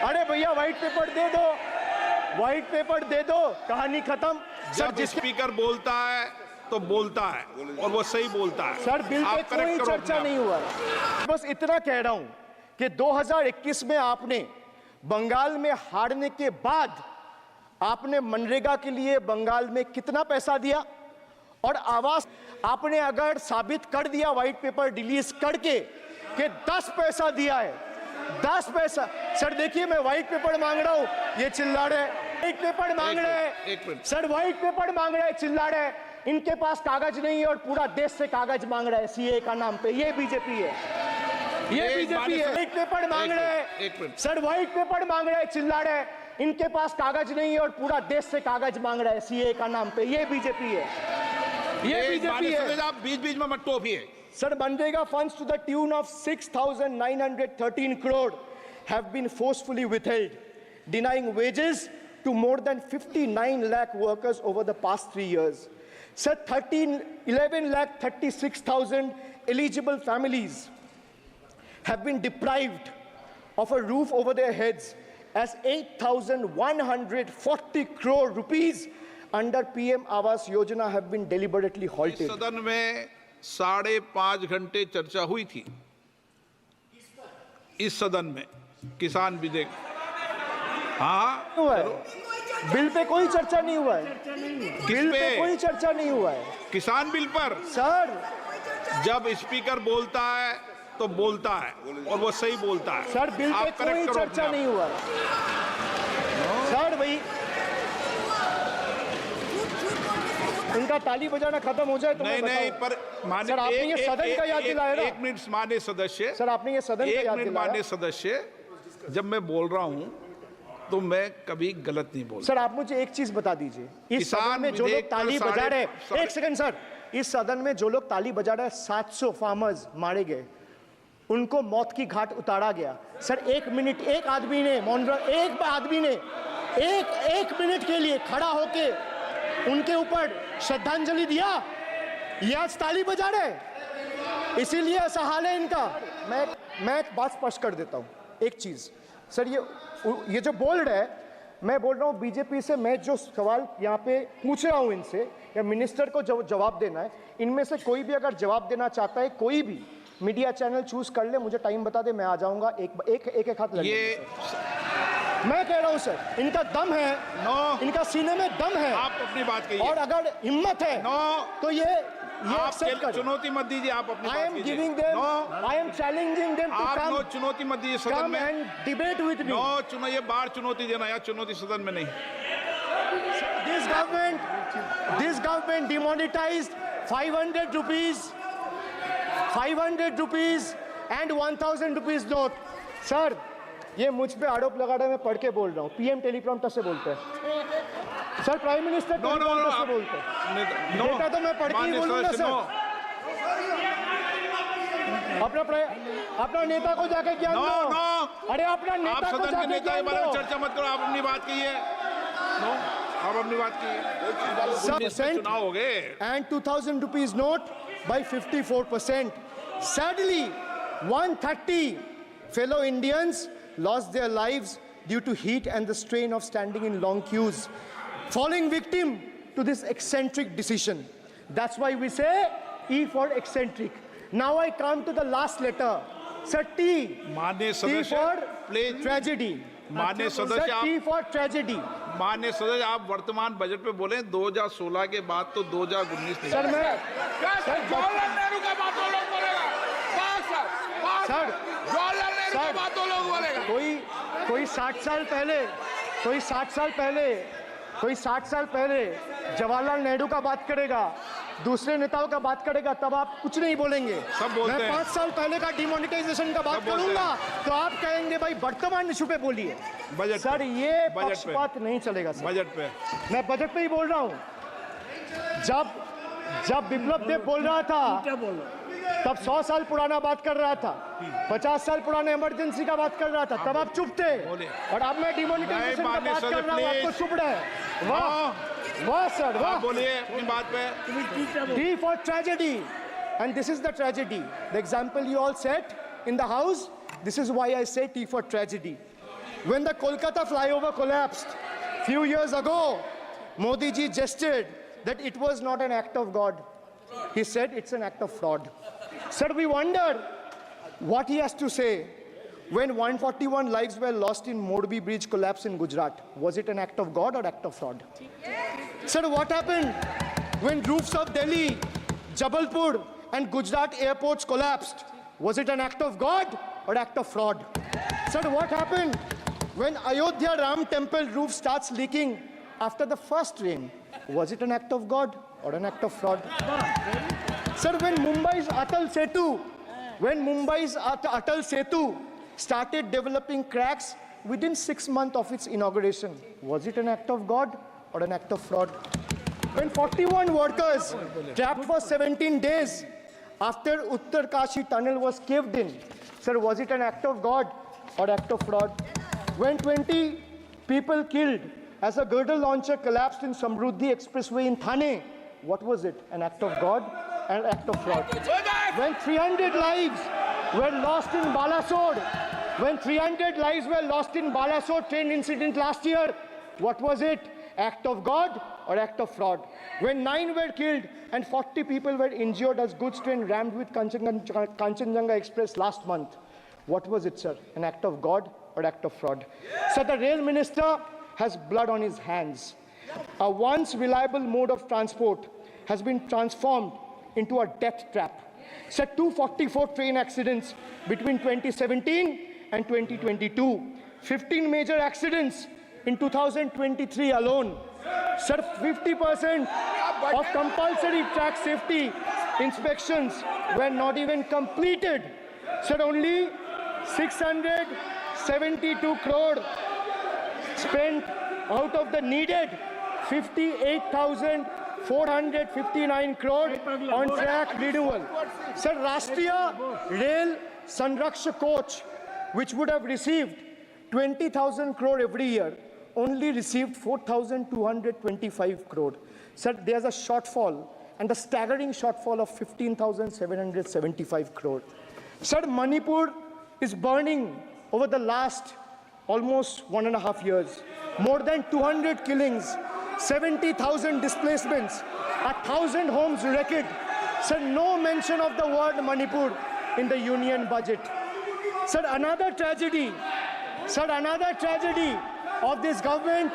अरे भैया white paper दे दो, व्हाइट पेपर दे दो, कहानी खत्म। जब स्पीकर बोलता है तो बोलता है और वो सही बोलता है। सर बिल पे कोई चर्चा नहीं हुआ है। बस इतना कह रहा हूं कि 2021 में आपने बंगाल में हारने के बाद आपने मनरेगा के लिए बंगाल में कितना पैसा दिया और आवास आपने अगर साबित कर दिया व्हाइट पेपर रिलीज करके कि 10 पैसा दिया है, 10 पैसा। सर देखिए मैं व्हाइट पेपर मांग रहा हूं, ये चिल्ला रहे हैं व्हाइट पेपर मांग रहे हैं। सर व्हाइट पेपर मांग रहे हैं, चिल्ला रहे हैं। इनके पास कागज नहीं है और पूरा देश से कागज मांग रहा है सीए का नाम पे। ये बीजेपी है, ये बीजेपी है। व्हाइट पेपर मांग रहे हैं सर, व्हाइट पेपर मांग रहे हैं, चिल्ला रहे हैं। इनके पास कागज नहीं है और पूरा देश से कागज मांग रहा है सीए का नाम पे। ये बीजेपी है, ये बीजेपी है। आप बीच बीच में मत टोकिए। Sir, Manrega funds to the tune of 6,913 crore have been forcefully withheld, denying wages to more than 59 lakh workers over the past 3 years. Sir, 11 lakh 36,000 eligible families have been deprived of a roof over their heads as 8,140 crore rupees under PM Awas Yojana have been deliberately halted. सदन में 5.5 घंटे चर्चा हुई थी इस सदन में किसान विधेयक। हाँ हुआ है, बिल पे कोई चर्चा नहीं हुआ है, बिल पे कोई चर्चा नहीं हुआ है। किसान बिल पर सर जब स्पीकर बोलता है तो बोलता है और वो सही बोलता है। सर बिल पे कोई चर्चा नहीं हुआ है। सर भाई इनका ताली बजाना खत्म हो जाए तो नहीं पर माननीय सर आपने ये सदन का याद दिलाया ना। एक मिनट माननीय सदस्य, सर आपने ये सदन का याद दिलाया। माननीय सदस्य, जब मैं बोल रहा हूं तो मैं कभी गलत नहीं बोलता। सर आप मुझे एक चीज बता दीजिए, इस सदन में जो लोग ताली बजा रहे हैं, एक सेकंड सर, इस सदन में जो लोग ताली बजा रहे हैं 700 फार्मर्स मारे गए, उनको मौत की घाट उतारा गया। सर 1 मिनट एक आदमी ने एक आदमी ने एक मिनट के लिए खड़ा होके उनके ऊपर श्रद्धांजलि दिया। ये आज ताली बजा रहे, इसीलिए ऐसा हाल है इनका। मैं एक बात स्पष्ट कर देता हूं, एक चीज सर, ये जो बोल रहे हैं, मैं बोल रहा हूं बीजेपी से, मैं जो सवाल यहाँ पे पूछ रहा हूं इनसे या मिनिस्टर को जवाब देना है, इनमें से कोई भी अगर जवाब देना चाहता है, कोई भी मीडिया चैनल चूज कर ले, मुझे टाइम बता दे, मैं आ जाऊंगा। एक हाथ लगे। मैं कह रहा हूं सर, इनका दम है, इनका सीने में दम है। आप अपनी बात कहिए और अगर हिम्मत है तो ये आप चुनौती मत दीजिए। आप अपनी बात कीजिए। I am challenging them to come, चुनौती मत दीजिए सदन में and debate with me. ये बार चुनौती देना, या चुनौती सदन में नहीं। This government demonetized 500 rupees and 1,000 rupees note. Sir ये मुझ पे आरोप लगा रहे हैं, मैं पढ़ के बोल रहा हूँ, पीएम टेलीप्रॉम्प्टर से बोलते हैं सर, प्राइम मिनिस्टर टेलीप्रॉम्प्टर से बोलते हैं। डेटा तो मैं पढ़ के ही बोलूंगा सर। अपना नेता को जाके ज्ञान दो। अरे अपना नेता को जाके ज्ञान दो। चर्चा मत करो, आप अपनी बात कीजिए। आप अपनी बात कीजिए। चुनाव हो गए। And 2,000 rupees note by 54%. Sadly, 130 fellow Indians lost their lives due to heat and the strain of standing in long queues, falling victim to this eccentric decision. That's why we say E for eccentric. Now I come to the last letter. Sir, T. T for tragedy. माननीय सदस्य, T for tragedy. माननीय सदस्य, आप वर्तमान budget पे बोले 2016 के बाद तो 2019 नहीं। सर मैं जवाहरलाल नेहरू का बात तो लोग बोलेगा। सर जवाहरलाल नेहरू का बात तो लोग बोलेगा। कोई 60 साल पहले जवाहरलाल नेहरू का बात करेगा, दूसरे नेताओं का बात करेगा, तब आप कुछ नहीं बोलेंगे। मैं 5 साल पहले का डिमोनेटाइजेशन का बात करूंगा तो आप कहेंगे भाई वर्तमान इशू पे बोलिए। सर ये पक्षपात नहीं चलेगा सर। बजट पे मैं बजट पे ही बोल रहा हूँ। जब विप्लव देव बोल रहा था तब 100 साल पुराना बात कर रहा था, 50 साल पुराने इमरजेंसी का बात कर रहा था, तब आप चुप थे। और अब मैं डिमोनेटाइजेशन का बात कर रहा हूँ, आपको चुप रहे। वाह सर वाह। बोलिए अपनी बात पे। D for tragedy, and this is the tragedy. The example you all set in the house, this is why I say T for tragedy. when the Kolkata flyover collapsed few years ago, Modi ji gestured that it was not an act of God. He said it's an act of fraud. Sir, we wonder what he has to say when 141 lives were lost in Morbi Bridge collapse in Gujarat. Was it an act of God or act of fraud? Sir, what happened when roofs of Delhi, Jabalpur and Gujarat airports collapsed? Was it an act of God or act of fraud? Sir, what happened when Ayodhya Ram temple roof starts leaking after the first rain? Was it an act of God or an act of fraud? Sir, when Mumbai's Atal Setu started developing cracks within 6 months of its inauguration, was it an act of God or an act of fraud? When 41 workers trapped for 17 days after Uttar Kashi tunnel was caved in, sir, was it an act of God or act of fraud? When 20 people killed as a girdle launcher collapsed in Samruddhi Expressway in Thane, what was it? An act of God and an act of fraud? When 300 lives were lost in Balasore, train incident last year, what was it? Act of God or act of fraud? When 9 were killed and 40 people were injured as goods train rammed with Kanchenjunga Express last month, what was it, sir? An act of God or act of fraud? So the rail minister has blood on his hands. A once reliable mode of transport has been transformed into a death trap. So 244 train accidents between 2017 and 2022. 15 major accidents in 2023 alone. Sir, 50% of compulsory track safety inspections were not even completed. Sir, only 672 crore spent out of the needed 58,459 crore on track renewal. Sir, Rashtriya Rail Sanrakshak coach, which would have received 20,000 crore every year, only received 4,225 crore. Sir, there's a shortfall, and a staggering shortfall of 15,775 crore. Sir, Manipur is burning over the last almost 1.5 years. More than 200 killings, 70,000 displacements, 1,000 homes wrecked. Sir, no mention of the word Manipur in the union budget. Sir, another tragedy of this government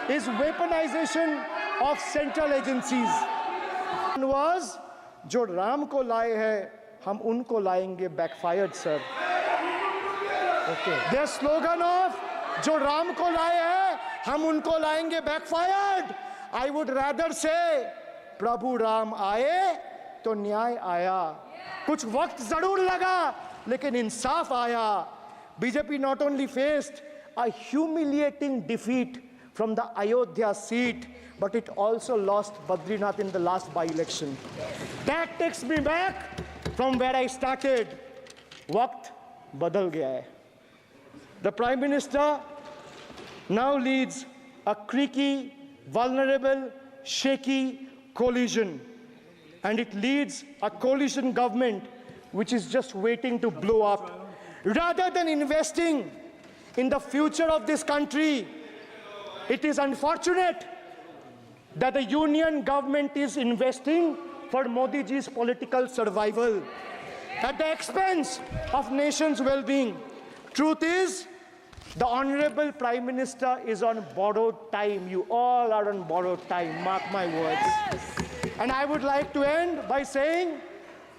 is weaponization of central agencies. One was, जो राम को लाए हैं, हम उनको लाएंगे, backfired, sir. Okay. Their slogan of, जो राम को लाए हैं, हम उनको लाएंगे, backfired. I would rather say, प्रभु राम आए, तो न्याय आया. कुछ वक्त जरूर लगा, लेकिन इंसाफ आया. BJP not only faced a humiliating defeat from the Ayodhya seat, but it also lost Badrinath in the last by-election. That takes me back from where I started. Waqt badal gaya hai. The Prime Minister now leads a creaky, vulnerable, shaky coalition. And it leads a coalition government which is just waiting to blow up. Rather than investing in the future of this country, it is unfortunate that the union government is investing for Modi ji's political survival at the expense of nation's well-being. Truth is, the Honorable Prime Minister is on borrowed time. You all are on borrowed time, mark my words. And I would like to end by saying,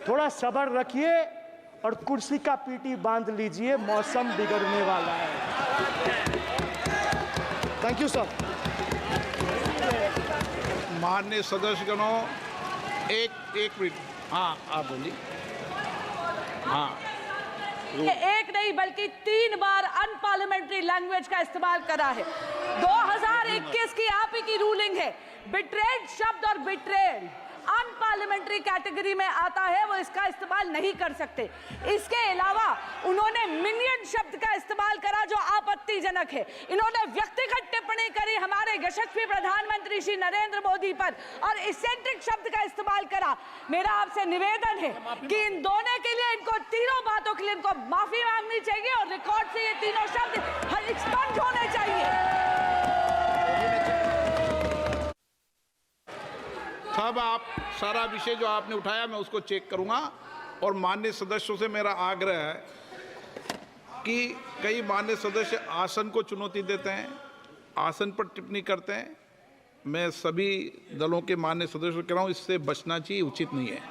थोड़ा सब्र रखिए और कुर्सी का PT बांध लीजिए, मौसम बिगड़ने वाला है. Thank you, sir. माननीय सदस्यगणों, एक मिनट. हाँ, आप बोलिए. हाँ. एक नहीं बल्कि 3 बार अनपार्लियामेंट्री लैंग्वेज का इस्तेमाल करा है. 2021 की आप ही की रूलिंग है. बिट्रेड शब्द और बिट्रेड अनपार्लियामेंट्री कैटेगरी में आता है वो इसका इस्तेमाल नहीं कर सकते। इसके अलावा उन्होंने मिनियन शब्द का इस्तेमाल करा जो आपत्तिजनक है। इन्होंने व्यक्तिगत टिप्पणी करी हमारे यशस्वी प्रधानमंत्री श्री नरेंद्र मोदी पर और इसेंट्रिक शब्द का इस्तेमाल करा। मेरा आपसे निवेदन है कि इन दोनों के लिए, इनको तीनों बातों के लिए इनको माफी मांगनी चाहिए और रिकॉर्ड से ये तीनों शब्द एक्सपंज होने चाहिए। सब आप सारा विषय जो आपने उठाया मैं उसको चेक करूंगा और माननीय सदस्यों से मेरा आग्रह है कि कई माननीय सदस्य आसन को चुनौती देते हैं, आसन पर टिप्पणी करते हैं। मैं सभी दलों के माननीय सदस्यों को कह रहा हूं इससे बचना चाहिए, उचित नहीं है।